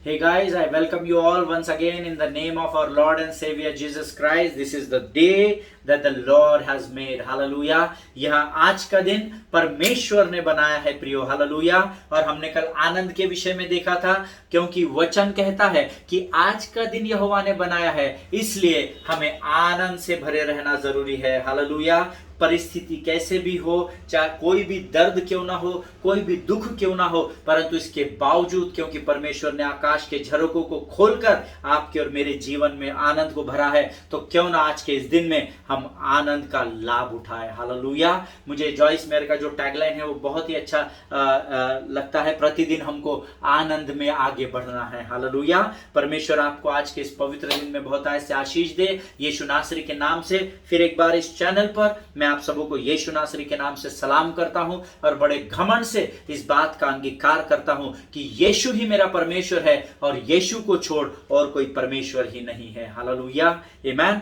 Hey guys, I welcome you all once again in the name of our Lord and Savior Jesus Christ. This is the day that the Lord has made. Hallelujah. यह आज का दिन परमेश्वर ने बनाया है प्रियो. Hallelujah. और हमने कल आनंद के विषय में देखा था, क्योंकि वचन कहता है कि आज का दिन यहोवा ने बनाया है, इसलिए हमें आनंद से भरे रहना जरूरी है. हालेलुया. परिस्थिति कैसे भी हो, चाहे कोई भी दर्द क्यों ना हो, कोई भी दुख क्यों ना हो, परंतु इसके बावजूद क्योंकि परमेश्वर ने आकाश के झरोकों को खोलकर आपके और मेरे जीवन में आनंद को भरा है, तो क्यों ना आज के इस दिन में हम आनंद का लाभ उठाएं. हालेलुया. मुझे जॉइस मेयर का जो टैगलाइन है वो बहुत ही अच्छा लगता है. प्रतिदिन हमको आनंद में आगे बढ़ना है. हालेलुया. परमेश्वर आपको आज के इस पवित्र दिन में बहुत ऐसे आशीष दे. यीशु नासरी के नाम से फिर एक बार इस चैनल पर मैं आप सबों को यीशु नासरी के नाम से सलाम करता हूं और बड़े घमंड से इस बात का अंगीकार करता हूं कि यीशु ही मेरा परमेश्वर है और यीशु को छोड़ और कोई परमेश्वर ही नहीं है. हालेलुया. आमीन.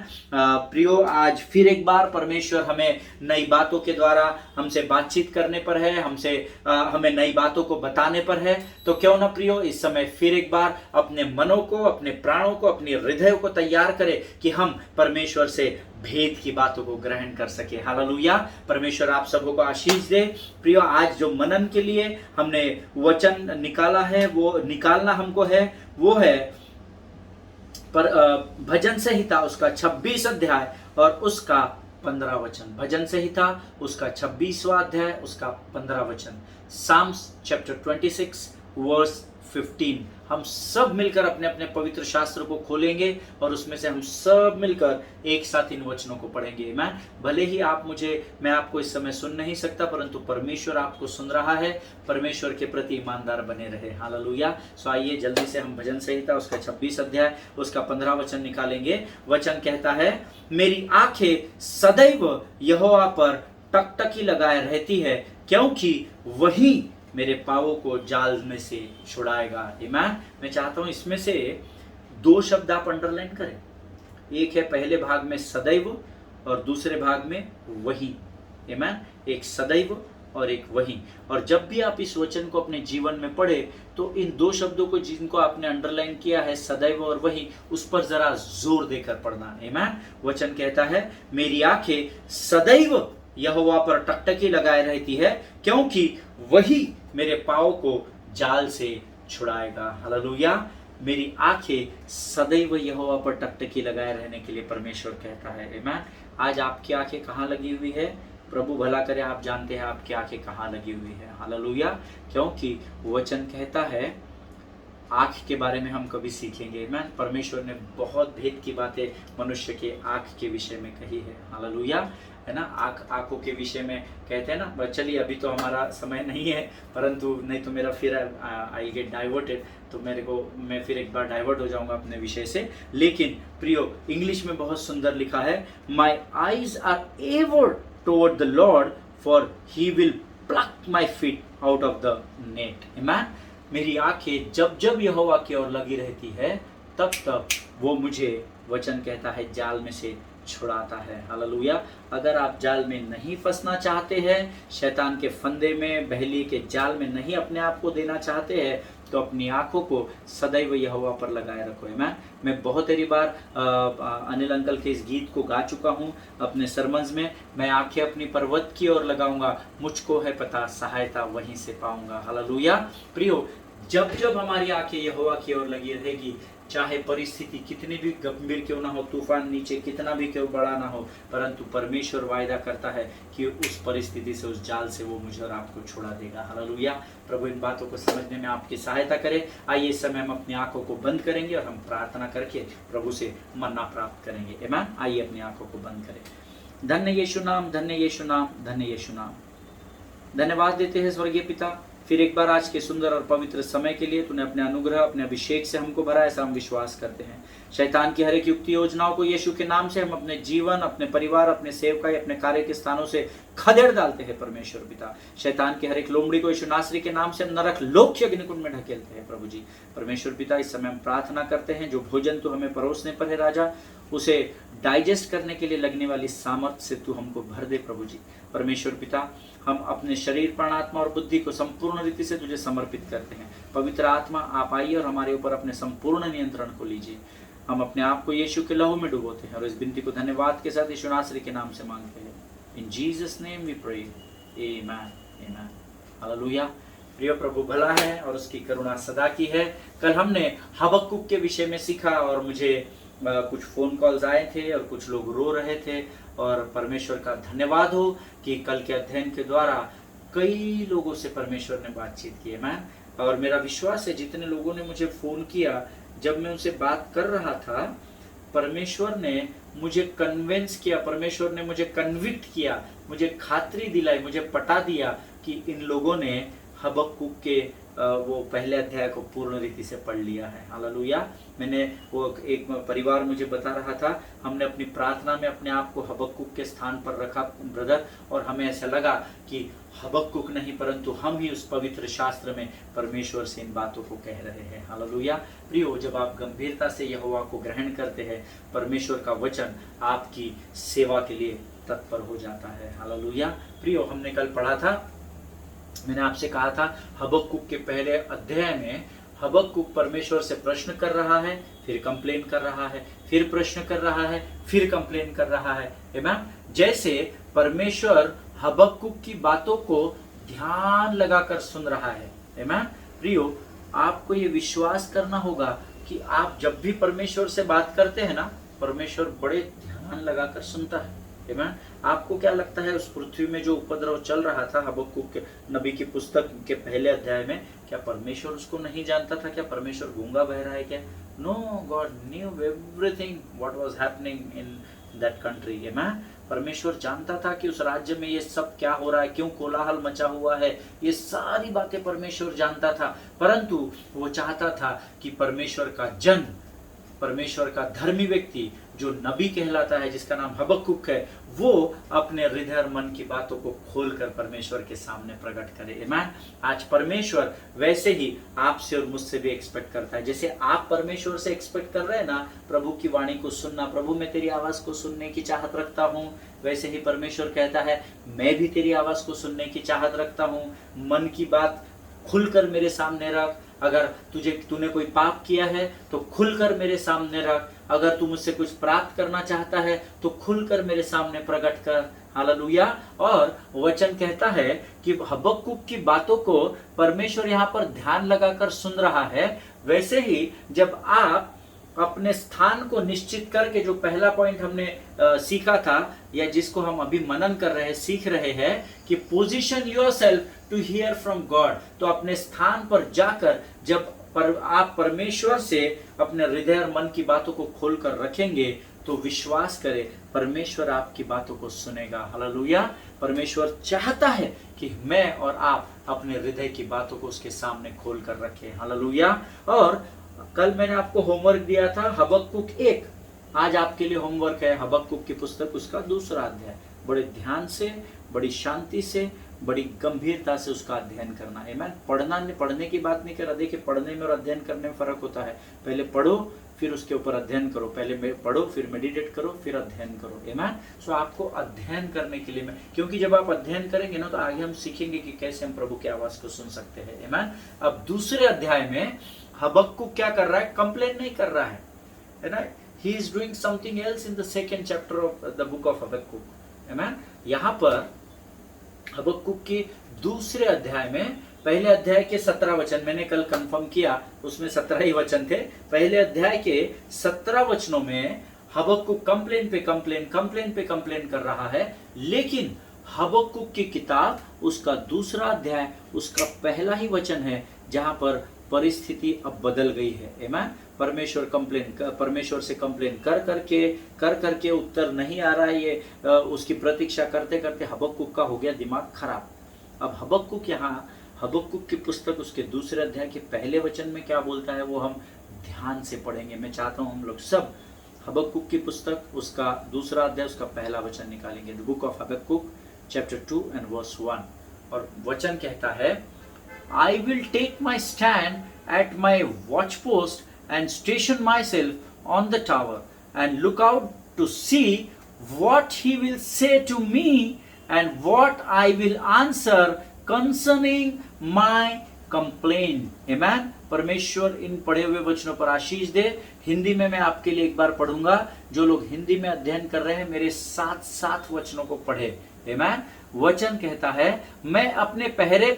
प्रियो, आज फिर एक बार परमेश्वर हमें नई बातों के द्वारा हमसे बातचीत करने पर है, हमें नई बातों को बताने पर है. तो क्यों ना प्रियो इस समय फिर एक बार अपने मनों को, अपने प्राणों को, अपने हृदय को तैयार करें कि हम परमेश्वर से भेद की बातों को ग्रहण कर सके. हालेलुया. परमेश्वर आप सबों को आशीष दे. प्रियो, आज जो मनन के लिए हमने वचन निकाला है, वो निकालना हमको है, वो है पर भजन संहिता उसका 26 अध्याय और उसका 15 वचन. भजन संहिता उसका 26वां अध्याय उसका 15 वचन. Psalms chapter 26 verse 15. हम सब मिलकर अपने अपने पवित्र शास्त्र को खोलेंगे और उसमें से हम सब मिलकर एक साथ इन वचनों को पढ़ेंगे. भले ही मैं आपको इस समय सुन नहीं सकता, परंतु परमेश्वर आपको सुन रहा है. परमेश्वर के प्रति ईमानदार बने रहे. हालेलुया. सो आइए जल्दी से हम भजन संहिता उसका 26 अध्याय उसका 15 वचन निकालेंगे. वचन कहता है, मेरी आंखें सदैव यहोवा पर टकटकी लगाए रहती है, क्योंकि वही मेरे पावों को जाल में से छुड़ाएगा. आमीन. मैं चाहता हूं इसमें से 2 शब्द आप अंडरलाइन करें. एक है पहले भाग में सदैव और दूसरे भाग में वही. आमीन. एक सदैव और एक वही. और जब भी आप इस वचन को अपने जीवन में पढ़े तो इन 2 शब्दों को जिनको आपने अंडरलाइन किया है, सदैव और वही, उस पर जरा जोर देकर पढ़ना. आमीन. वचन कहता है, मेरी आंखें सदैव यहोवा पर टकटकी लगाए रहती है, क्योंकि वही मेरे पाँव को जाल से छुड़ाएगा. हालेलुया. मेरी आंखें सदैव यहोवा पर टकटकी लगाए रहने के लिए परमेश्वर कहता है. आमीन. आज आपकी आंखें कहाँ लगी हुई है? प्रभु भला करे, आप जानते हैं आपकी आंखें कहाँ लगी हुई है. हालेलुया. क्योंकि वचन कहता है, आँख के बारे में हम कभी सीखेंगे. आमीन. परमेश्वर ने बहुत भेद की बातें मनुष्य के आँख के विषय में कही है. हालेलुया. है ना. आंखों के विषय में कहते हैं ना. चलिए अभी तो हमारा समय नहीं है, परंतु नहीं तो मेरा फिर आई गेट डाइवर्टेड, तो मैं फिर एक बार डाइवर्ट हो जाऊंगा अपने विषय से. लेकिन प्रियो, इंग्लिश में बहुत सुंदर लिखा है, my eyes are ever toward the Lord, for he will pluck my feet out of the net. आमीन. मेरी आंखें जब जब यहोवा की ओर लगी रहती है, तब तब वो मुझे, वचन कहता है, जाल में से छुड़ाता है. हालेलुया. अगर आप जाल में नहीं फंसना चाहते हैं, शैतान के फंदे में, बहली के जाल में नहीं अपने आप को देना चाहते हैं, तो अपनी आंखों को सदैव यहोवा पर लगाए रखो. मैं बहुत सारी बार अनिल अंकल के इस गीत को गा चुका हूँ अपने सरमन्स में. मैं आंखें अपनी पर्वत की ओर लगाऊंगा, मुझको है पता सहायता वहीं से पाऊंगा. हालेलुया. प्रियो, जब जब हमारी आंखें यहोवा की ओर लगी रहेगी, चाहे परिस्थिति कितनी भी गंभीर क्यों ना हो, तूफान नीचे कितना भी क्यों बड़ा ना हो, परंतु परमेश्वर वायदा करता है कि उस परिस्थिति से, उस जाल से वो मुझे और आपको छुड़ा देगा. हालेलुया. प्रभु इन बातों को समझने में आपकी सहायता करे. आइए इस समय हम अपनी आंखों को बंद करेंगे और हम प्रार्थना करके प्रभु से मन्ना प्राप्त करेंगे. आमीन. आइए अपनी आंखों को बंद करें. धन्य यीशु नाम, धन्य यीशु नाम, धन्य यीशु नाम. धन्यवाद देते हैं स्वर्गीय पिता, फिर एक बार आज के सुंदर और पवित्र समय के लिए. तूने अपने अनुग्रह, अपने अभिषेक से हमको भरा, ऐसा हम विश्वास करते हैं. शैतान की हर एक युक्ति योजनाओं को यीशु के नाम से हम अपने जीवन, अपने परिवार, अपने सेवकाई, अपने कार्य के स्थानों से खदेड़ डालते हैं. परमेश्वर पिता, शैतान की हर एक लोमड़ी को यीशु नासरी के नाम से नरक लोक के अग्निकुंड में ढकेलते हैं. प्रभु जी, परमेश्वर पिता, इस समय हम प्रार्थना करते हैं, जो भोजन तू हमें परोसने पर है राजा, उसे डाइजेस्ट करने के लिए लगने वाली सामर्थ्य से तू हमको भर दे. प्रभु जी, परमेश्वर पिता, हम अपने शरीर, प्राणात्मा और बुद्धि को संपूर्ण पूर्ण रीति से तुझे समर्पित करते हैं। पवित्र आत्मा आप आइए और हमारे ऊपर अपने संपूर्ण नियंत्रण को लीजिए। हम अपने आप को यीशु के लहू में डुबोते हैं और इस विनती को धन्यवाद के साथ यीशु नासरी के नाम से मांगते हैं। In Jesus name we pray, amen, amen, hallelujah. प्रिय प्रभु भला है और उसकी करुणा सदा की है। कल हमने हबक्कुक के विषय में सीखा और मुझे कुछ फोन कॉल्स आए थे और कुछ लोग रो रहे थे और परमेश्वर का धन्यवाद हो कि कल के अध्ययन के द्वारा कई लोगों से परमेश्वर ने बातचीत की है। मैं और मेरा विश्वास है जितने लोगों ने मुझे फोन किया, जब मैं उनसे बात कर रहा था, परमेश्वर ने मुझे कन्विंस किया, परमेश्वर ने मुझे कन्विक्ट किया, मुझे खातरी दिलाई, मुझे पटा दिया कि इन लोगों ने हबक्कुक के वो पहले अध्याय को पूर्ण रीति से पढ़ लिया है। हालेलुया। मैंने वो एक परिवार मुझे बता रहा था, हमने अपनी प्रार्थना में अपने आप को हबक्कुक के स्थान पर रखा ब्रदर, और हमें ऐसा लगा कि हबक्कुक नहीं परंतु हम ही उस पवित्र शास्त्र में परमेश्वर से इन बातों को कह रहे हैं। हालेलुया। प्रियो, जब आप गंभीरता से यहोवा को ग्रहण करते हैं, परमेश्वर का वचन आपकी सेवा के लिए तत्पर हो जाता है। हालेलुया। प्रियो, हमने कल पढ़ा था, मैंने आपसे कहा था हबक्कुक के पहले अध्याय में हबक्कुक परमेश्वर से प्रश्न कर रहा है, फिर कंप्लेन कर रहा है, फिर प्रश्न कर रहा है, फिर कंप्लेन कर रहा है। आमेन। जैसे परमेश्वर हबक्कुक की बातों को ध्यान लगाकर सुन रहा है। आमेन। प्रियो, आपको ये विश्वास करना होगा कि आप जब भी परमेश्वर से बात करते हैं ना, परमेश्वर बड़े ध्यान लगाकर सुनता है। आमेन। आपको क्या लगता है उस पृथ्वी में जो उपद्रव चल रहा था हबक्कुक के नबी की पुस्तक के पहले अध्याय में, क्या परमेश्वर उसको नहीं जानता था? क्या परमेश्वर गूंगा बह रहा है क्या? No, God knew everything what was happening in that country. Amen. परमेश्वर जानता था कि उस राज्य में ये सब क्या हो रहा है, क्यों कोलाहल मचा हुआ है, ये सारी बातें परमेश्वर जानता था। परंतु वो चाहता था कि परमेश्वर का जन, परमेश्वर का धर्मी व्यक्ति जो नबी कहलाता है, जिसका नाम हबक्कुक है, वो अपने हृदय और मन की बातों को खोलकर परमेश्वर के सामने प्रकट करे। आमेन। आज परमेश्वर वैसे ही आपसे और मुझसे भी एक्सपेक्ट करता है। जैसे आप परमेश्वर से एक्सपेक्ट कर रहे हैं ना प्रभु की वाणी को सुनना, प्रभु मैं तेरी आवाज को सुनने की चाहत रखता हूँ, वैसे ही परमेश्वर कहता है मैं भी तेरी आवाज को सुनने की चाहत रखता हूँ। मन की बात खुलकर मेरे सामने रख। अगर तूने कोई पाप किया है तो खुलकर मेरे सामने रख। अगर तू मुझसे कुछ प्राप्त करना चाहता है तो खुलकर मेरे सामने प्रकट कर। हालेलुया। और वचन कहता है कि हबक्कुक की बातों को परमेश्वर यहाँ पर ध्यान लगाकर सुन रहा है। वैसे ही जब आप अपने स्थान को निश्चित करके, जो पहला पॉइंट हमने सीखा था या जिसको हम अभी मनन कर रहे हैं, सीख रहे हैं कि position yourself to hear from God, तो अपने स्थान पर जाकर जब आप परमेश्वर से अपने हृदय और मन की बातों को खोलकर रखेंगे तो विश्वास करें परमेश्वर आपकी बातों को सुनेगा। हालेलुया। परमेश्वर चाहता है कि मैं और आप अपने हृदय की बातों को उसके सामने खोलकर रखें। हालेलुया। और कल मैंने आपको होमवर्क दिया था हबक्कुक 1, आज आपके लिए होमवर्क है हबक्कुक की पुस्तक उसका दूसरा अध्याय। बड़े ध्यान से, बड़ी शांति से, बड़ी गंभीरता से उसका अध्ययन करना है। मैं पढ़ने की बात नहीं कर रहा। देखिए, पढ़ने में और अध्ययन करने में फर्क होता है। पहले पढ़ो फिर उसके ऊपर अध्ययन करो। पहले पढ़ो फिर मेडिटेट करो फिर अध्ययन करो। आमेन। सो आपको अध्ययन करने के लिए क्योंकि जब आप अध्ययन करेंगे ना तो आगे हम सीखेंगे कि कैसे हम प्रभु की आवाज को सुन सकते हैं। आमेन। अब दूसरे अध्याय में हबक्कुक क्या कर रहा है? कंप्लेन नहीं कर रहा है ना। He is doing something else in the second chapter of the book of Habakkuk. Amen. यहाँ पर हबक्कुक के दूसरे अध्याय में, पहले अध्याय के 17 वचन मैंने कल कंफर्म किया, उसमें 17 ही वचन थे। पहले अध्याय के 17 वचनों में हबक्कुक कंप्लेन पे कंप्लेन कर रहा है। लेकिन हबक्कुक की किताब उसका दूसरा अध्याय उसका पहला ही वचन है जहां पर परिस्थिति अब बदल गई है। आमेन। परमेश्वर से कंप्लेन कर करके उत्तर नहीं आ रहा है। ये उसकी प्रतीक्षा करते करते हबक्कुक का हो गया दिमाग खराब। अब हबक्कुक की पुस्तक उसके दूसरे अध्याय के पहले वचन में क्या बोलता है वो हम ध्यान से पढ़ेंगे। मैं चाहता हूं हम लोग सब हबक्कुक की पुस्तक उसका दूसरा अध्याय उसका पहला वचन निकालेंगे। The book of Habakkuk chapter 2 and verse 1। और वचन कहता है, I will take my stand at my watchpost and station myself on the tower and look out to see what he will say to me and what I will answer concerning my complaint. Amen. परमेश्वर इन पढ़े हुए वचनों पर आशीष दे। हिंदी में मैं आपके लिए एक बार पढ़ूंगा। जो लोग हिंदी में अध्ययन कर रहे हैं मेरे साथ साथ वचनों को पढ़े। आमेन। वचन कहता है, मैं अपने पहरे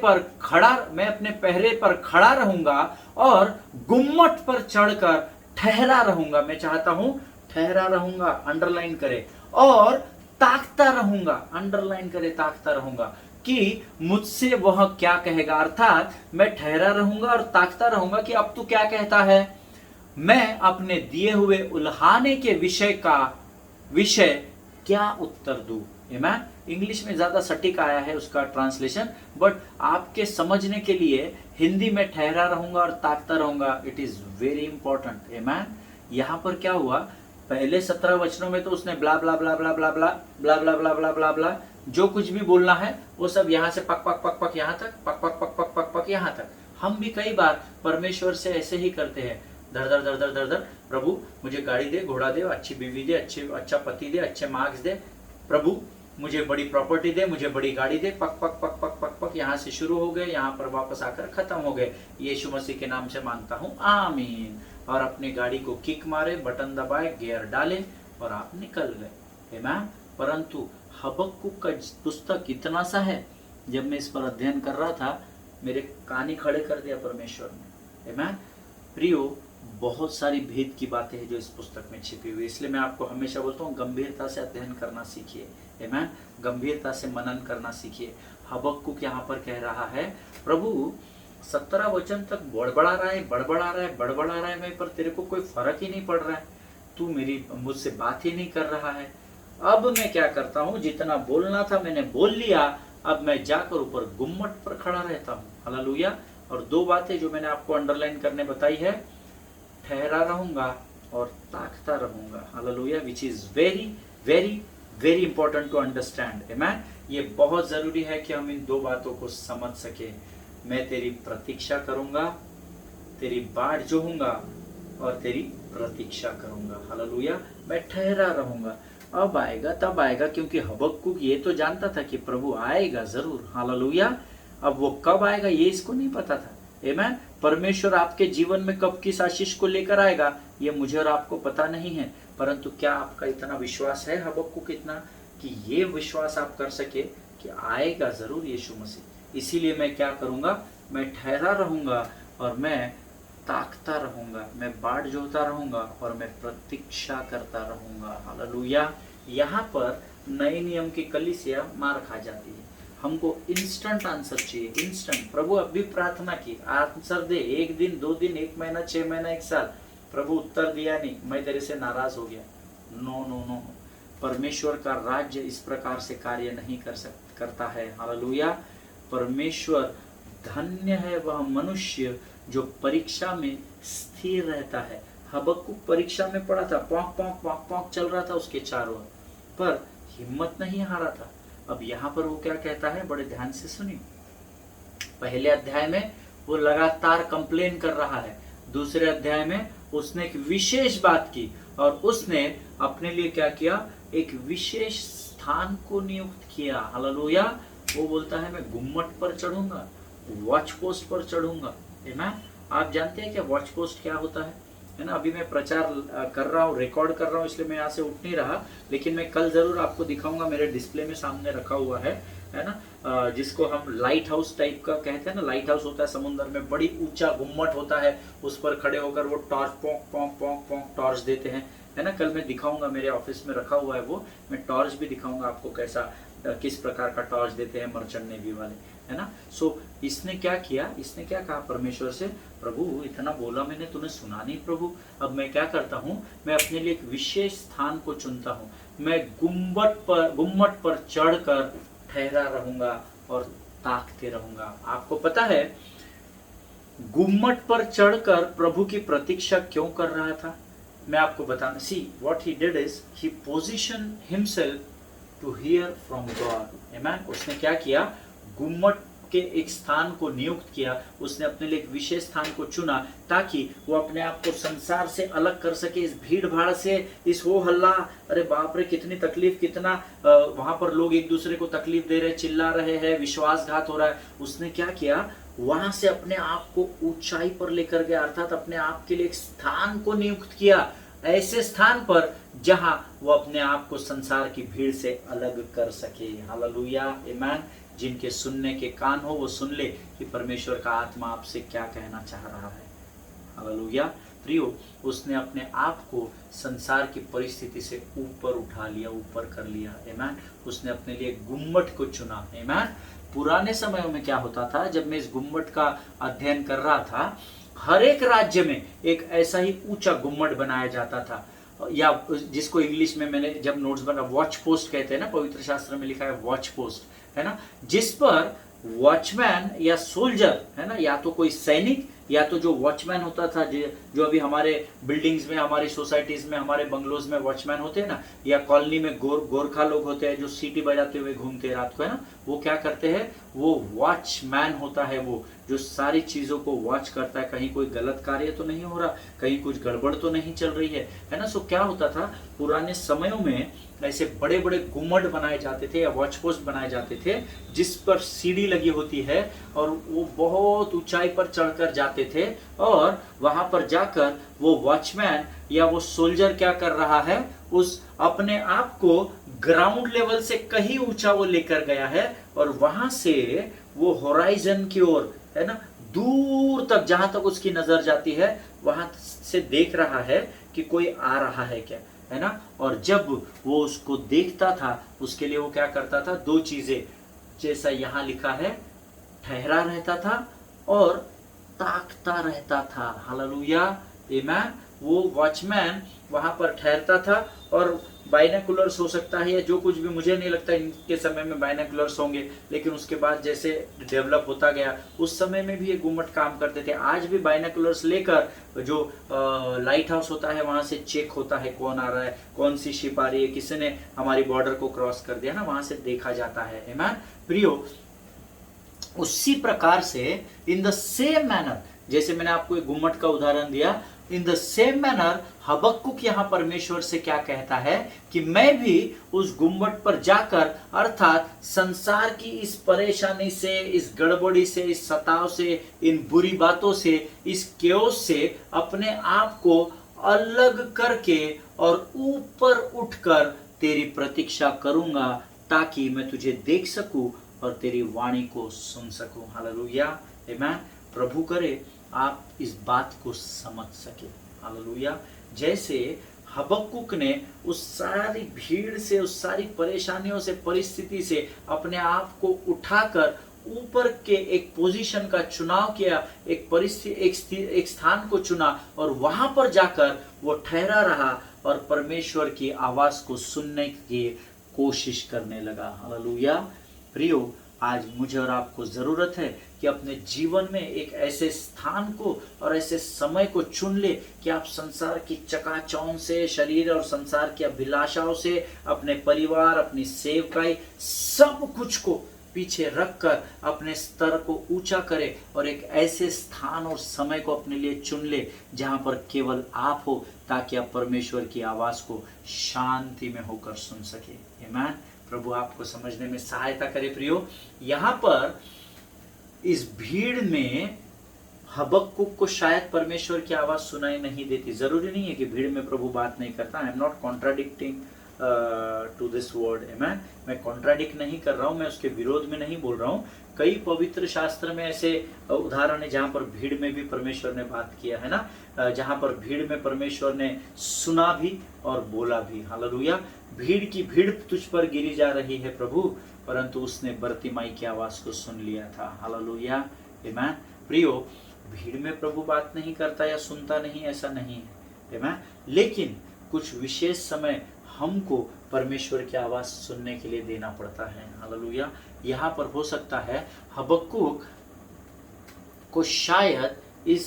पर खड़ा रहूंगा और गुम्मट पर चढ़कर ठहरा रहूंगा। मैं चाहता हूं ठहरा रहूंगा, अंडरलाइन करे, और ताकता रहूंगा, अंडरलाइन करे, ताकता रहूंगा कि मुझसे वह क्या कहेगा। अर्थात मैं ठहरा रहूंगा और ताकता रहूंगा कि अब तू क्या कहता है। मैं अपने दिए हुए उल्हाने के विषय क्या उत्तर दूं। आमेन। इंग्लिश में ज्यादा सटीक आया है उसका ट्रांसलेशन, बट आपके समझने के लिए हिंदी में ठहरा रहूंगा और ताकता रहूंगा, इट इज वेरी इंपॉर्टेंट। आमेन। यहां पर क्या हुआ, पहले 17 वचनों में तो उसने ब्ला ब्ला ब्ला ब्ला ब्ला ब्ला ब्ला ब्ला ब्ला ब्ला ब्ला ब्ला जो कुछ भी बोलना है वो सब यहां से पक पक पक पक यहां तक, पक पक पक पक पक पक यहां तक। हम भी कई बार परमेश्वर से ऐसे ही करते हैं, धर धर धर धर धर धर, प्रभु मुझे गाड़ी दे, घोड़ा दे, अच्छी बीवी दे, अच्छा पति दे, अच्छे मार्क्स दे, प्रभु मुझे बड़ी प्रॉपर्टी दे, मुझे बड़ी गाड़ी दे, पक पक पक पक पक पक यहाँ से शुरू हो गए, यहाँ पर वापस आकर खत्म हो गए। यीशु मसीह के नाम से मांगता हूँ, आमीन। और अपनी गाड़ी को किक मारे, बटन दबाए, गियर डाले और आप निकल गए। आमीन। परंतु हबक्कुक का पुस्तक इतना सा है, जब मैं इस पर अध्ययन कर रहा था मेरे कान ही खड़े कर दिया परमेश्वर ने। आमीन। प्रियो, बहुत सारी भेद की बातें हैं जो इस पुस्तक में छिपी हुई, इसलिए मैं आपको हमेशा बोलता हूँ गंभीरता से अध्ययन करना सीखिए। आमीन। गंभीरता से मनन करना सीखिए। हबक्कुक यहाँ पर कह रहा है, प्रभु 17 वचन तक बड़बड़ा रहा है मैं, पर तेरे को कोई फर्क ही नहीं पड़ रहा है, तू मुझसे बात ही नहीं कर रहा है। अब मैं क्या करता हूँ, जितना बोलना था मैंने बोल लिया, अब मैं जाकर ऊपर गुम्मट पर खड़ा रहता हूँ। हालेलुया। और दो बातें जो मैंने आपको अंडरलाइन करने बताई है, ठहरा रहूंगा और ताकता रहूंगा। Hallelujah. Which is very very very important to understand. आमीन। ये बहुत जरूरी है कि हम इन दो बातों को समझ सके। मैं तेरी प्रतीक्षा करूंगा, तेरी बाट जोहूंगा और तेरी प्रतीक्षा करूंगा। हालेलुया। मैं ठहरा रहूंगा, अब आएगा तब आएगा, क्योंकि हबक्कुक ये तो जानता था कि प्रभु आएगा जरूर। हालेलुया। अब वो कब आएगा ये इसको नहीं पता था। आमीन। परमेश्वर आपके जीवन में कब किस आशीष को लेकर आएगा ये मुझे और आपको पता नहीं है, परंतु क्या आपका इतना विश्वास है हबक्कुक इतना कि ये विश्वास आप कर सके कि आएगा जरूर यीशु मसीह। इसीलिए मैं क्या करूंगा, मैं ठहरा रहूंगा और मैं ताकता रहूंगा, मैं बाट जोहता रहूंगा और मैं प्रतीक्षा करता रहूंगा। हालेलुया। यहाँ पर नए नियम की कलीसिया मार खा जाती है। हमको इंस्टेंट आंसर चाहिए, इंस्टेंट। प्रभु अभी प्रार्थना की, आंसर दे, 1 दिन 2 दिन 1 महीना 6 महीना 1 साल, प्रभु उत्तर दिया नहीं, मैं तेरे से नाराज हो गया। No no no. परमेश्वर का राज्य इस प्रकार से कार्य नहीं करता है। हालेलुया। परमेश्वर, धन्य है वह मनुष्य जो परीक्षा में स्थिर रहता है। हबक्कुक परीक्षा में पड़ा था, पौंक पौंक पौंक पौंक चल रहा था उसके चारों ओर, पर हिम्मत नहीं हारा था। अब यहाँ पर वो क्या कहता है, बड़े ध्यान से सुनिए। पहले अध्याय में वो लगातार कंप्लेन कर रहा है, दूसरे अध्याय में उसने एक विशेष बात की और उसने अपने लिए क्या किया, एक विशेष स्थान को नियुक्त किया। हालेलुया। वो बोलता है मैं गुम्मट पर चढ़ूंगा, वॉच पोस्ट पर चढ़ूंगा। आमीन। आप जानते हैं क्या वॉच पोस्ट क्या होता है ना। अभी मैं प्रचार कर रहा हूँ, रिकॉर्ड कर रहा हूँ, इसलिए मैं यहाँ से उठ नहीं रहा, लेकिन मैं कल जरूर आपको दिखाऊंगा। मेरे डिस्प्ले में सामने रखा हुआ है ना, जिसको हम लाइट हाउस टाइप का कहते हैं ना। लाइट हाउस होता है समुद्र में, बड़ी ऊंचा गुम्मट होता है, उस पर खड़े होकर वो टॉर्च पोंक पोंक पोंक पोंक टॉर्च देते हैं, है ना। कल मैं दिखाऊंगा, मेरे ऑफिस में रखा हुआ है वो, मैं टॉर्च भी दिखाऊंगा आपको, कैसा किस प्रकार का टॉर्च देते हैं मर्चेंट नेवी वाले, है ना। सो इसने क्या किया, इसने क्या कहा परमेश्वर से, प्रभु इतना बोला मैंने, तूने सुना नहीं प्रभु। अब मैं क्या करता हूँ, मैं अपने लिए एक विशेष स्थान को चुनता हूँ, मैं गुम्मट पर चढ़कर ठहरा रहूंगा और ताकते रहूंगा। आपको पता है गुम्मट पर चढ़कर प्रभु की प्रतीक्षा क्यों कर रहा था, मैं आपको बताना। See what he did is he position himself to hear from God. आमीन। उसने क्या किया, गुम्मट के एक स्थान को नियुक्त किया, उसने अपने लिए एक विशेष स्थान को चुना ताकि वो अपने आप को संसार से अलग कर सके, इस भीड़ भाड़ से, इस हो हल्ला, अरे बाप रे कितनी तकलीफ, कितना वहां पर लोग एक दूसरे को तकलीफ दे रहे, चिल्ला रहे हैं, विश्वासघात हो रहा है। उसने क्या किया, वहां से अपने आप को ऊंचाई पर लेकर गया, अर्थात अपने आप के लिए एक स्थान को नियुक्त किया, ऐसे स्थान पर जहां वो अपने आप को संसार की भीड़ से अलग कर सके। हालेलुया, आमीन। जिनके सुनने के कान हो वो सुन ले कि परमेश्वर का आत्मा आपसे क्या कहना चाह रहा है। हालेलुया। प्रियो, उसने अपने आप को संसार की परिस्थिति से ऊपर उठा लिया, ऊपर कर लिया। आमीन। उसने अपने लिए गुम्मट को चुना। आमीन। पुराने समयों में क्या होता था, जब मैं इस गुम्मट का अध्ययन कर रहा था, हर एक राज्य में एक ऐसा ही ऊंचा गुम्मट बनाया जाता था, या जिसको इंग्लिश में मैंने जब नोट्स बना वॉच पोस्ट कहते हैं ना, पवित्र शास्त्र में लिखा है वॉच पोस्ट, है ना, जिस पर वॉचमैन या सोल्जर, है ना, या तो कोई सैनिक या तो जो वॉचमैन होता था, जो अभी हमारे बिल्डिंग्स में, हमारी सोसाइटीज में, हमारे बंगलोज में वॉचमैन होते हैं ना, या कॉलोनी में गोरखा लोग होते हैं जो सीटी बजाते हुए घूमते हैं रात को, है ना, वो क्या करते हैं, वो वॉचमैन होता है, वो जो सारी चीजों को वॉच करता है, कहीं कोई गलत कार्य तो नहीं हो रहा, कहीं कुछ गड़बड़ तो नहीं चल रही है ना। सो क्या होता था, पुराने समयों में ऐसे बड़े बड़े गुम्मट बनाए जाते थे या वॉच पोस्ट बनाए जाते थे, जिस पर सीढ़ी लगी होती है और वो बहुत ऊंचाई पर चढ़कर जाते थे, और वहां पर जाकर वो वॉचमैन या वो सोल्जर क्या कर रहा है, उस अपने आप को ग्राउंड लेवल से कहीं ऊंचा वो लेकर गया है, और वहां से वो होराइजन की ओर, है ना, दूर तक जहां तक उसकी नजर जाती है, वहां से देख रहा है कि कोई आ रहा है क्या, है ना। और जब वो उसको देखता था, उसके लिए वो क्या करता था, दो चीजें, जैसा यहां लिखा है, ठहरा रहता था और ताकता रहता था। हालेलुया, आमीन। वो वॉचमैन वहां पर ठहरता था, और बाइनोकुलर्स हो सकता है या जो कुछ भी, मुझे नहीं लगता इनके समय में बाइनोकुलर्स होंगे, लेकिन उसके बाद जैसे डेवलप होता गया, उस समय में भी ये गुम्मट काम करते थे। आज भी बाइनोकुलर्स लेकर जो लाइट हाउस होता है, वहां से चेक होता है कौन आ रहा है, कौन सी शिप आ रही है, किसी ने हमारी बॉर्डर को क्रॉस कर दिया ना, वहां से देखा जाता है। आमीन। प्रियो, उसी प्रकार से इन द सेम मैनर, जैसे मैंने आपको एक गुम्मट का उदाहरण दिया, इन द सेम मैनर हबक्कुक यहां परमेश्वर से क्या कहता है कि मैं भी उस गुम्मट पर जाकर, अर्थात संसार की इस परेशानी से, इस गड़बड़ी से, इस सताव से, इन बुरी बातों से, इस केओस से अपने आप को अलग करके और ऊपर उठकर तेरी प्रतीक्षा करूंगा, ताकि मैं तुझे देख सकूं और तेरी वाणी को सुन सकूं। हालेलुया, आमीन। प्रभु करे आप इस बात को समझ सके। हालेलुया। जैसे हबक्कुक ने उस सारी भीड़ से, उस सारी परेशानियों से, परिस्थिति से अपने आप को उठाकर ऊपर के एक पोजीशन का चुनाव किया, एक परिस्थिति, एक स्थान को चुना, और वहां पर जाकर वो ठहरा रहा और परमेश्वर की आवाज को सुनने की कोशिश करने लगा। हालेलुया। प्रियो, आज मुझे और आपको जरूरत है कि अपने जीवन में एक ऐसे स्थान को और ऐसे समय को चुन ले कि आप संसार की चकाचौंध से, शरीर और संसार की अभिलाषाओं से, अपने परिवार, अपनी सेवकाई, सब कुछ को पीछे रखकर अपने स्तर को ऊंचा करे और एक ऐसे स्थान और समय को अपने लिए चुन ले जहां पर केवल आप हो, ताकि आप परमेश्वर की आवाज को शांति में होकर सुन सके। आमीन। प्रभु आपको समझने में सहायता करे। प्रियो, यहाँ पर इस भीड़ में हबक्कुक को शायद परमेश्वर की आवाज सुनाई नहीं देती। जरूरी नहीं है कि भीड़ में प्रभु बात नहीं करता। I am not contradicting to this word. मैं कॉन्ट्राडिक्ट नहीं कर रहा हूँ, मैं उसके विरोध में नहीं बोल रहा हूँ। कई पवित्र शास्त्र में ऐसे उदाहरण है जहाँ पर भीड़ में भी परमेश्वर ने बात किया है ना, जहाँ पर भीड़ में परमेश्वर ने सुना भी और बोला भी। हालेलुया। भीड़ की भीड़ तुझ पर गिरी जा रही है प्रभु, परंतु उसने बरतिमाई की आवाज को सुन लिया था। हालेलुया, आमीन। प्रियो, भीड़ में प्रभु बात नहीं करता या सुनता नहीं, ऐसा नहीं है, आमीन। लेकिन कुछ विशेष समय हमको परमेश्वर की आवाज सुनने के लिए देना पड़ता है। हालेलुया। यहाँ पर हो सकता है हबक्कुक को शायद इस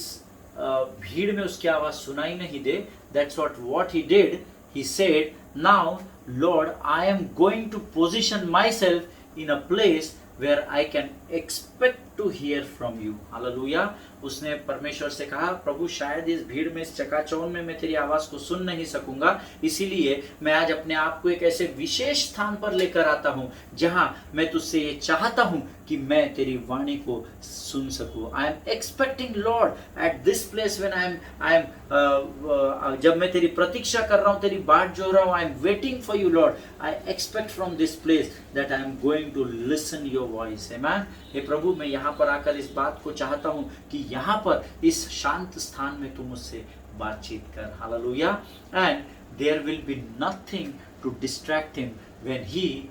भीड़ में उसकी आवाज सुनाई नहीं दे। That's what he did. He said, now Lord, I am going to position myself in a place where I can expect to hear from you. Hallelujah. उसने परमेश्वर से कहा, प्रभु शायद इस भीड़ में, इस चकाचौंध में मैं तेरी आवाज को सुन नहीं सकूंगा, इसीलिए मैं आज अपने आप को एक ऐसे विशेष स्थान पर लेकर आता हूं जहां मैं तुझसे ये चाहता हूं कि मैं तेरी वाणी को सुन सकूं। I am expecting Lord at this place when I am जब मैं तेरी प्रतीक्षा कर रहा हूं, तेरी बाट जो रहा हूं, I am waiting for you Lord, I expect from this place that I am going to listen your voice. आमीन। हे प्रभु, मैं यहाँ पर आकर इस बात को चाहता हूँ कि यहाँ पर इस शांत स्थान में तू मुझसे बातचीत कर। हालेलुया। And there will be nothing to distract him when he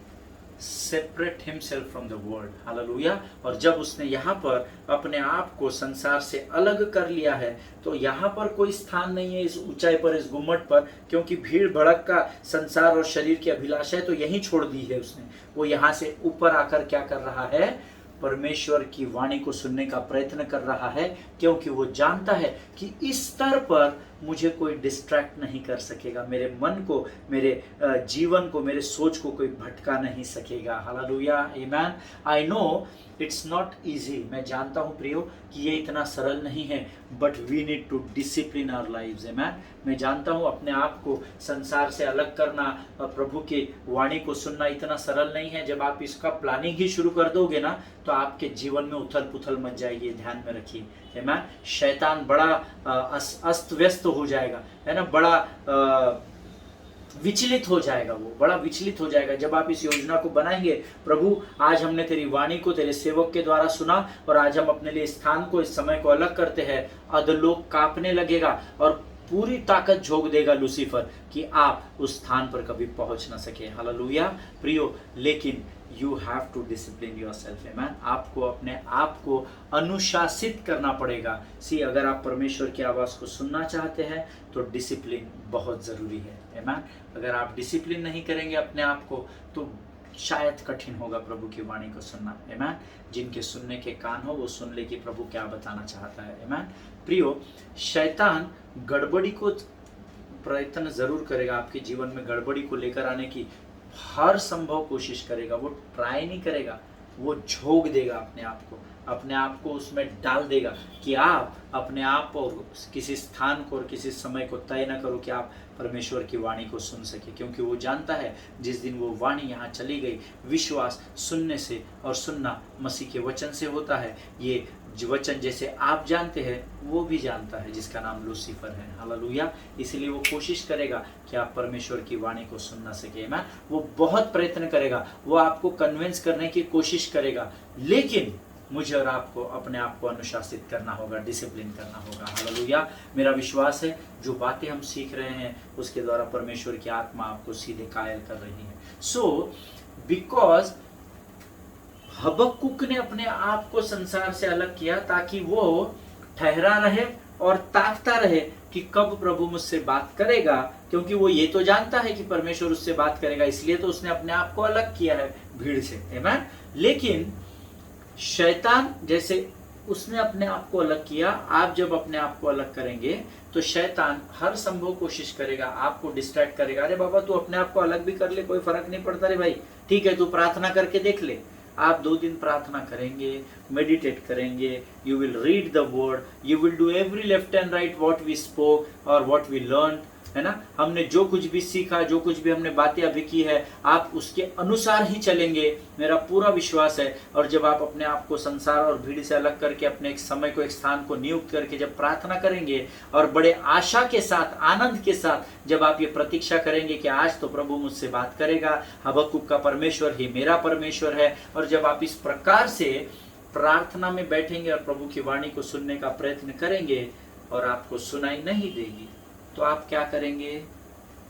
separate himself from the world. हालेलुया। और जब उसने यहाँ पर अपने आप को संसार से अलग कर लिया है, तो यहाँ पर कोई स्थान नहीं है इस ऊंचाई पर, इस गुम्मट पर, क्योंकि भीड़ भड़क का संसार और शरीर की अभिलाषा है तो यहीं छोड़ दी है उसने। वो यहाँ से ऊपर आकर क्या कर रहा है? परमेश्वर की वाणी को सुनने का प्रयत्न कर रहा है, क्योंकि वो जानता है कि इस स्तर पर मुझे कोई डिस्ट्रैक्ट नहीं कर सकेगा, मेरे मन को, मेरे जीवन को, मेरे सोच को कोई भटका नहीं सकेगा। हालेलुया। आमीन। I know it's not easy. मैं जानता हूँ प्रियो कि ये इतना सरल नहीं है, but we need to discipline our lives. आमीन। मैं जानता हूँ अपने आप को संसार से अलग करना, प्रभु की वाणी को सुनना इतना सरल नहीं है। जब आप इसका प्लानिंग ही शुरू कर दोगे ना, तो आपके जीवन में उथल पुथल मच जाएगी। ध्यान में रखिए। आमीन। शैतान बड़ा अस्त व्यस्त हो जाएगा, है ना, बड़ा विचलित हो जाएगा, वो बड़ा विचलित हो जाएगा जब आप इस योजना को बनाएंगे। प्रभु, आज हमने तेरी वाणी को तेरे सेवक के द्वारा सुना और आज हम अपने लिए स्थान को, इस समय को अलग करते हैं। अधलोक कांपने लगेगा और पूरी ताकत झोंक देगा लूसीफर कि आप उस स्थान पर कभी पहुंच ना सके। हालेलुया। प्रियो, लेकिन you have to discipline yourself. आमीन। आपको अपने आप को अनुशासित करना पड़ेगा। सी, अगर आप परमेश्वर की आवाज को सुनना चाहते हैं तो डिसिप्लिन बहुत जरूरी है। आमीन। अगर आप डिसिप्लिन नहीं करेंगे अपने आप को, तो शायद कठिन होगा प्रभु की वाणी को सुनना। आमीन। जिनके सुनने के कान हो वो सुन ले कि प्रभु क्या बताना चाहता है। आमीन। प्रियो, शैतान गड़बड़ी को प्रयत्न जरूर करेगा, आपके जीवन में गड़बड़ी को लेकर आने की हर संभव कोशिश करेगा। वो ट्राई नहीं करेगा, वो झोंक देगा अपने आप को उसमें डाल देगा कि आप अपने आप और किसी स्थान को और किसी समय को तय न करो कि आप परमेश्वर की वाणी को सुन सके, क्योंकि वो जानता है जिस दिन वो वाणी यहाँ चली गई, विश्वास सुनने से और सुनना मसीह के वचन से होता है। ये वचन जैसे आप जानते हैं वो भी जानता है, जिसका नाम लूसीफर है। हालेलुया। इसलिए वो कोशिश करेगा कि आप परमेश्वर की वाणी को सुन ना सके। मैं वो बहुत प्रयत्न करेगा, वो आपको कन्विंस करने की कोशिश करेगा, लेकिन मुझे और आपको अपने आप को अनुशासित करना होगा, डिसिप्लिन करना होगा। हालेलुया। मेरा विश्वास है जो बातें हम सीख रहे हैं उसके द्वारा परमेश्वर की आत्मा आपको सीधे कायल कर रही है। सो बिकॉज हबक्कुक ने अपने आप को संसार से अलग किया ताकि वो ठहरा रहे और ताकता रहे कि कब प्रभु मुझसे बात करेगा, क्योंकि वो ये तो जानता है कि परमेश्वर उससे बात करेगा, इसलिए तो उसने अपने आप को अलग किया है भीड़ से। आमीन। लेकिन शैतान जैसे उसने अपने आप को अलग किया, आप जब अपने आप को अलग करेंगे तो शैतान हर संभव कोशिश करेगा, आपको डिस्ट्रैक्ट करेगा। अरे बाबा, तू अपने आप को अलग भी कर ले, कोई फर्क नहीं पड़ता रे भाई, ठीक है, तू प्रार्थना करके देख ले। आप 2 दिन प्रार्थना करेंगे, मेडिटेट करेंगे, you will read the word, you will do every left and right what we spoke और व्हाट वी लर्न, है ना। हमने जो कुछ भी सीखा, जो कुछ भी हमने बातें अभी की है, आप उसके अनुसार ही चलेंगे, मेरा पूरा विश्वास है। और जब आप अपने आप को संसार और भीड़ से अलग करके अपने एक समय को, एक स्थान को नियुक्त करके जब प्रार्थना करेंगे और बड़े आशा के साथ, आनंद के साथ जब आप ये प्रतीक्षा करेंगे कि आज तो प्रभु मुझसे बात करेगा, हबक्कुक का परमेश्वर ही मेरा परमेश्वर है, और जब आप इस प्रकार से प्रार्थना में बैठेंगे और प्रभु की वाणी को सुनने का प्रयत्न करेंगे और आपको सुनाई नहीं देगी, तो आप क्या करेंगे?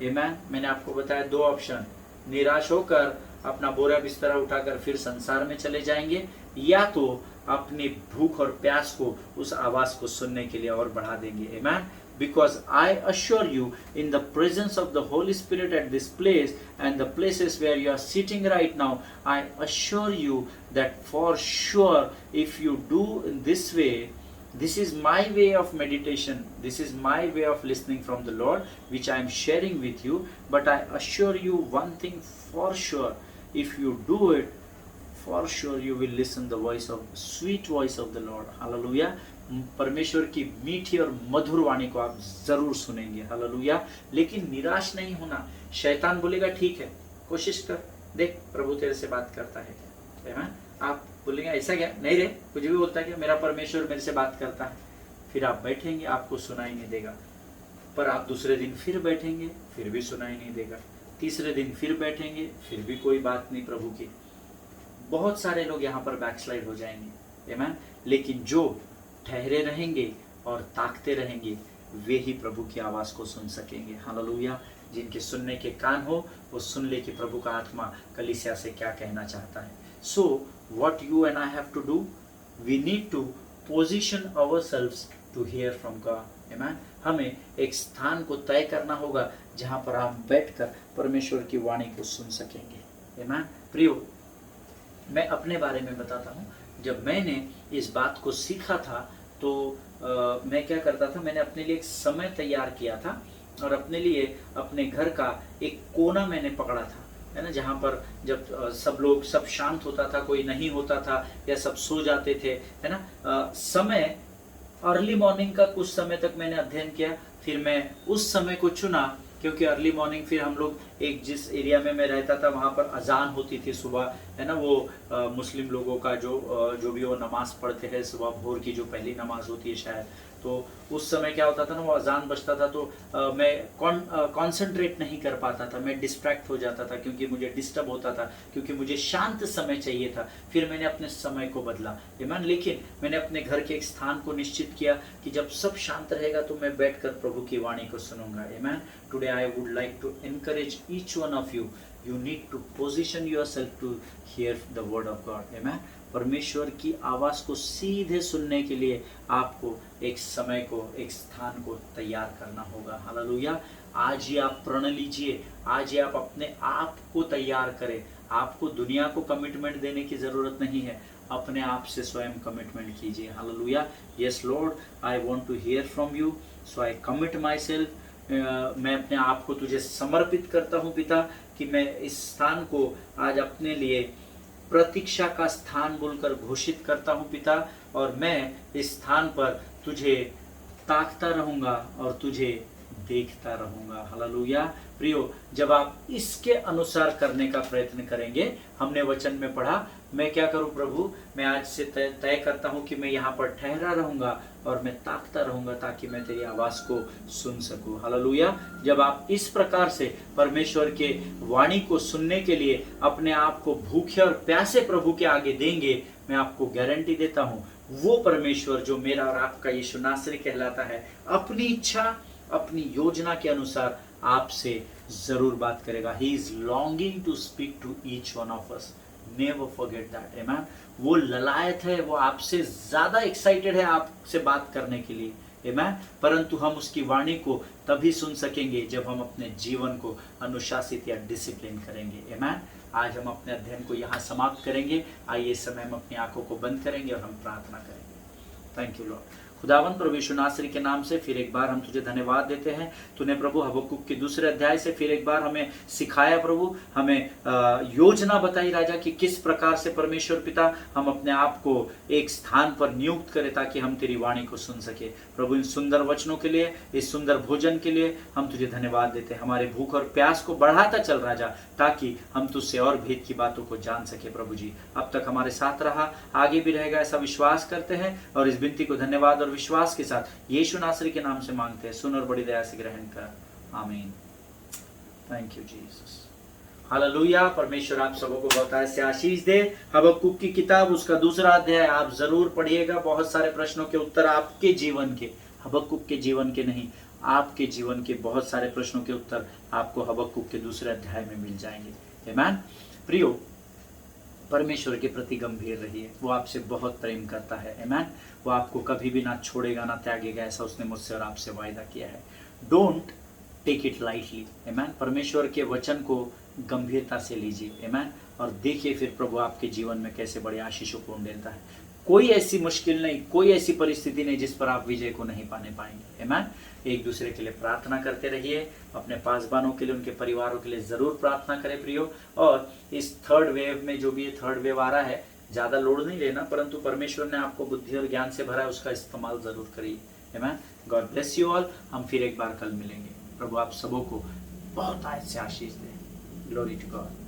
आमीन। मैंने आपको बताया 2 ऑप्शन, निराश होकर अपना बोरा बिस्तरा उठाकर फिर संसार में चले जाएंगे, या तो अपनी भूख और प्यास को, उस आवाज को सुनने के लिए और बढ़ा देंगे। आमीन। Because I assure you, in the presence of the Holy Spirit at this place and the places where you are sitting right now, I assure you that for sure, if you do in this way, this is my way of meditation, this is my way of listening from the Lord, which I am sharing with you. But I assure you one thing for sure, if you do it, for sure you will listen the voice of sweet voice of the Lord. Hallelujah. परमेश्वर की मीठी और मधुर वाणी को आप जरूर सुनेंगे. Hallelujah. लेकिन निराश नहीं होना. शैतान बोलेगा ठीक है, कोशिश कर, देख प्रभु तेरे से बात करता है क्या. आप बोलेंगे ऐसा क्या, नहीं रे कुछ भी बोलता है क्या, मेरा परमेश्वर मेरे से बात करता है. फिर आप बैठेंगे, आपको सुनाई नहीं देगा. पर आप दूसरे दिन फिर बैठेंगे, फिर भी सुनाई नहीं देगा. तीसरे दिन फिर बैठेंगे, फिर भी कोई बात नहीं प्रभु की. बहुत सारे लोग यहाँ पर बैकस्लाइड हो जाएंगे. आमीन. लेकिन जो ठहरे रहेंगे और ताकते रहेंगे, वे ही प्रभु की आवाज को सुन सकेंगे. हालेलुया. जिनके सुनने के कान हो वो सुन ले कि प्रभु का आत्मा कलीसिया से क्या कहना चाहता है. So what you and I have to do, we need to position ourselves to hear from God. आमीन. हमें एक स्थान को तय करना होगा जहां पर आप बैठकर परमेश्वर की वाणी को सुन सकेंगे. आमीन. प्रियो, मैं अपने बारे में बताता हूँ. जब मैंने इस बात को सीखा था तो मैं क्या करता था, मैंने अपने लिए एक समय तैयार किया था और अपने लिए अपने घर का एक कोना मैंने पकड़ा था, है ना, जहाँ पर जब सब शांत होता था, कोई नहीं होता था या सब सो जाते थे, है ना. समय अर्ली मॉर्निंग का कुछ समय तक मैंने अध्ययन किया. फिर मैं उस समय को चुना क्योंकि अर्ली मॉर्निंग फिर हम लोग एक जिस एरिया में मैं रहता था वहाँ पर अजान होती थी सुबह, है ना. वो मुस्लिम लोगों का जो भी वो नमाज पढ़ते हैं सुबह भोर की, जो पहली नमाज होती है शायद, तो उस समय क्या होता था ना, वो अजान बजता था तो मैं कॉन्सेंट्रेट नहीं कर पाता था, मैं डिस्ट्रैक्ट हो जाता था क्योंकि मुझे डिस्टर्ब होता था, क्योंकि मुझे शांत समय चाहिए था. फिर मैंने अपने समय को बदला. ईमान. लेकिन मैंने अपने घर के एक स्थान को निश्चित किया कि जब सब शांत रहेगा तो मैं बैठकर प्रभु की वाणी को सुनूंगा. Amen. Today I would like to encourage each one of you, you need to position yourself to hear the word of God. Amen. परमेश्वर की आवाज को सीधे सुनने के लिए आपको एक समय को, एक स्थान को तैयार करना होगा. हालेलुया. आज ही आप प्रण लीजिए, आज ही आप अपने आप को तैयार करें. आपको दुनिया को कमिटमेंट देने की जरूरत नहीं है, अपने आप से स्वयं कमिटमेंट कीजिए. हालेलुया. Yes Lord, I want to hear from you, so I commit my self. मैं अपने आप को तुझे समर्पित करता हूँ पिता कि मैं इस स्थान को आज अपने लिए प्रतीक्षा का स्थान बोलकर घोषित करता हूँ पिता, और मैं इस स्थान पर तुझे ताकता रहूँगा और तुझे देखता रहूँगा. हालेलुया. प्रियो, जब आप इसके अनुसार करने का प्रयत्न करेंगे, हमने वचन में पढ़ा, मैं क्या करूं प्रभु, मैं आज से तय करता हूं कि मैं यहाँ पर ठहरा रहूंगा और मैं ताकता रहूंगा ताकि मैं तेरी आवाज को सुन सकूं. हालेलुया. जब आप इस प्रकार से परमेश्वर के वाणी को सुनने के लिए अपने आप को भूखे और प्यासे प्रभु के आगे देंगे, मैं आपको गारंटी देता हूं, वो परमेश्वर जो मेरा और आपका यीशु नासरी कहलाता है, अपनी इच्छा, अपनी योजना के अनुसार आपसे जरूर बात करेगा. He is longing to speak to each one of us. Never forget that. आमीन. वो ललायत है, वो आपसे ज्यादा एक्साइटेड है आपसे बात करने के लिए. आमीन. परंतु हम उसकी वाणी को तभी सुन सकेंगे जब हम अपने जीवन को अनुशासित या डिसिप्लिन करेंगे. आमीन. आज हम अपने अध्ययन को यहाँ समाप्त करेंगे. आइए इस समय हम अपनी आंखों को बंद करेंगे और हम प्रार्थना करेंगे. Thank you Lord. खुदावन प्रभु यीशु नासरी के नाम से फिर एक बार हम तुझे धन्यवाद देते हैं. तूने प्रभु हबक्कुक के दूसरे अध्याय से फिर एक बार हमें सिखाया प्रभु, हमें योजना बताई राजा कि किस प्रकार से परमेश्वर पिता हम अपने आप को एक स्थान पर नियुक्त करें ताकि हम तेरी वाणी को सुन सके. प्रभु इन सुंदर वचनों के लिए, इस सुंदर भोजन के लिए हम तुझे धन्यवाद देते हैं. हमारे भूख और प्यास को बढ़ाता चल राजा ताकि हम तुझसे और भेद की बातों को जान सके. प्रभु जी अब तक हमारे साथ रहा, आगे भी रहेगा ऐसा विश्वास करते हैं और इस विनती को धन्यवाद और विश्वास के साथ यीशु नासरी के नाम से मांगते हैं. सुन और बड़ी दया से ग्रहण कर. आमीन. Thank you Jesus. हालेलुया. परमेश्वर आप सबों को बहुत से आशीष दे. हबक्कुक की किताब उसका दूसरा अध्याय आप जरूर पढ़िएगा. बहुत सारे प्रश्नों के उत्तर आपके जीवन के, हबक्कुक के जीवन के नहीं, आपके जीवन के बहुत सारे प्रश्नों के उत्तर आपको हबक्कुक के दूसरे अध्याय में मिल जाएंगे. आमीन. प्रियो, परमेश्वर के प्रति गंभीर रहिए. वो आपसे बहुत प्रेम करता है. आमीन. वो आपको कभी भी ना छोड़ेगा ना त्यागेगा, ऐसा उसने मुझसे और आपसे वायदा किया है. Don't take it lightly. आमीन. परमेश्वर के वचन को गंभीरता से लीजिए. आमीन. और देखिए फिर प्रभु आपके जीवन में कैसे बड़े आशीषों को देता है. कोई ऐसी मुश्किल नहीं, कोई ऐसी परिस्थिति नहीं जिस पर आप विजय को नहीं पाने पाएंगे। आमीन। एक दूसरे के लिए प्रार्थना करते रहिए, अपने पासबानों के लिए, उनके परिवारों के लिए जरूर प्रार्थना करें प्रियो। और इस थर्ड वेव में, जो भी ये थर्ड वेव आ रहा है, ज़्यादा लोड नहीं लेना, परंतु परमेश्वर ने आपको बुद्धि और ज्ञान से भरा है, उसका इस्तेमाल जरूर करिए। आमीन। God bless you all. हम फिर एक बार कल मिलेंगे। प्रभु आप सबों को बहुत से आशीष दे। Glory to God.